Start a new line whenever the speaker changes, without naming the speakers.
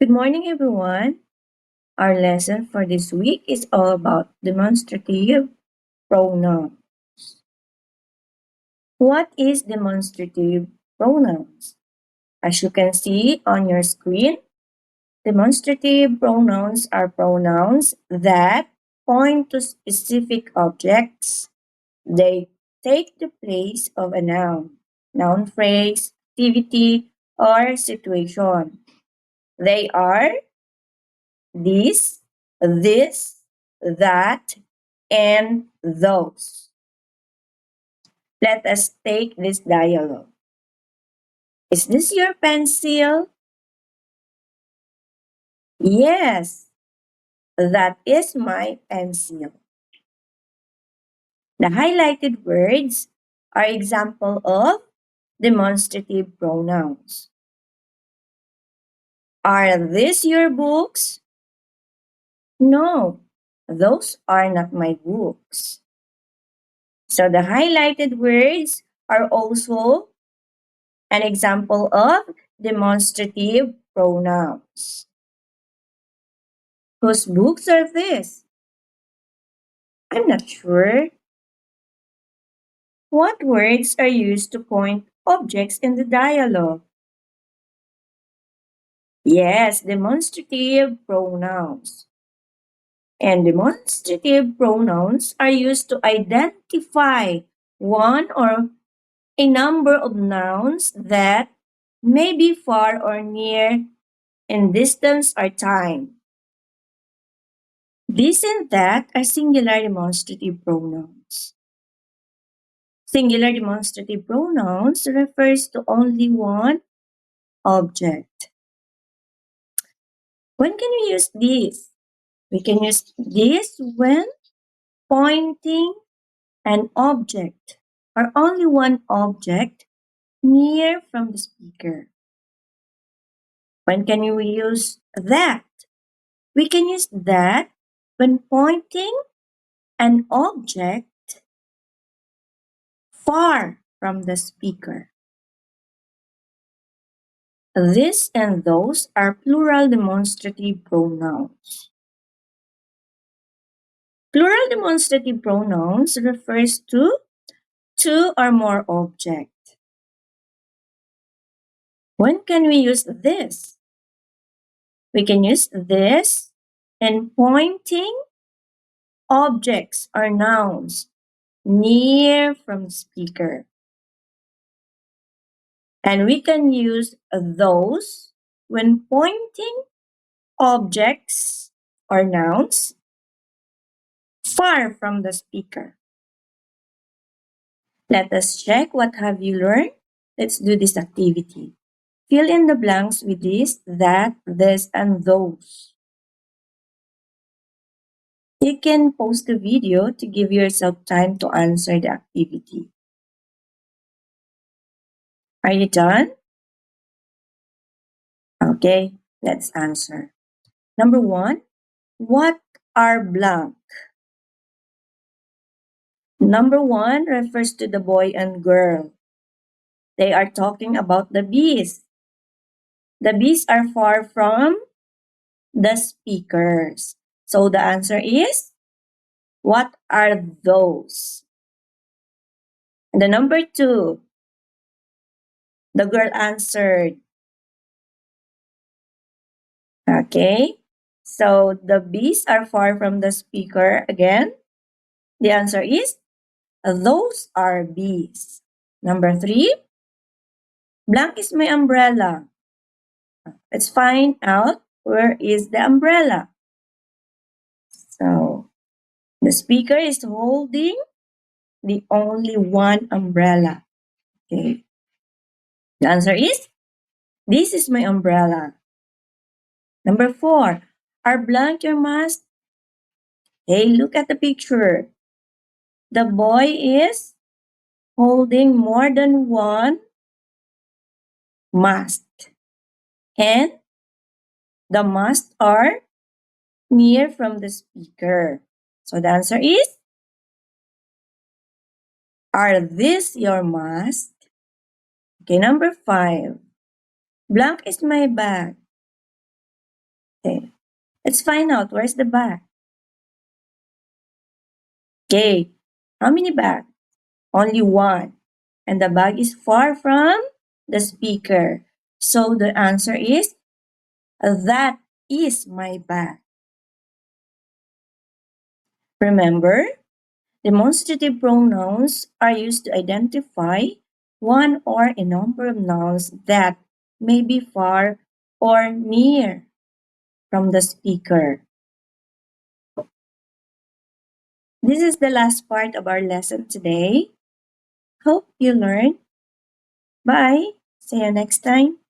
Good morning, everyone. Our lesson for this week is all about demonstrative pronouns. What is demonstrative pronouns? As you can see on your screen, demonstrative pronouns are pronouns that point to specific objects. They take the place of a noun phrase, activity, or situation. They are this, that, and those. Let us take this dialogue. Is this your pencil? Yes, that is my pencil. The highlighted words are example of demonstrative pronouns. Are these your books? No, those are not my books. So the highlighted words are also an example of demonstrative pronouns. Whose books are these? I'm not sure. What words are used to point objects in the dialogue? Yes, demonstrative pronouns. And demonstrative pronouns are used to identify one or a number of nouns that may be far or near in distance or time. This and that are singular demonstrative pronouns. Singular demonstrative pronouns refers to only one object. When can we use this? We can use this when pointing an object or only one object near from the speaker. When can we use that? We can use that when pointing an object far from the speaker. This and those are plural demonstrative pronouns. Plural demonstrative pronouns refers to two or more objects. When can we use this? We can use this in pointing objects or nouns near from the speaker. And we can use those when pointing objects or nouns far from the speaker. Let us check what have you learned. Let's do this activity. Fill in the blanks with this, that, this, and those. You can pause the video to give yourself time to answer the activity. Are you done? Okay, let's answer. Number 1, what are blank? Number 1 refers to the boy and girl. They are talking about the bees. The bees are far from the speakers. So the answer is, what are those? And the number 2, the girl answered. Okay, so the bees are far from the speaker again. The answer is, those are bees. Number 3, blank is my umbrella. Let's find out where is the umbrella. So the speaker is holding the only one umbrella. Okay. The answer is, this is my umbrella. Number 4, are blank your mask? Hey, look at the picture. The boy is holding more than one mask. And the masks are near from the speaker. So the answer is, are these your masks? Okay, number 5. Blank is my bag. Okay. Let's find out where's the bag. Okay. How many bags? Only one. And the bag is far from the speaker. So the answer is, that is my bag. Remember, demonstrative pronouns are used to identify one or a number of nouns that may be far or near from the speaker. This is the last part of our lesson today. Hope you learned. Bye. See you next time.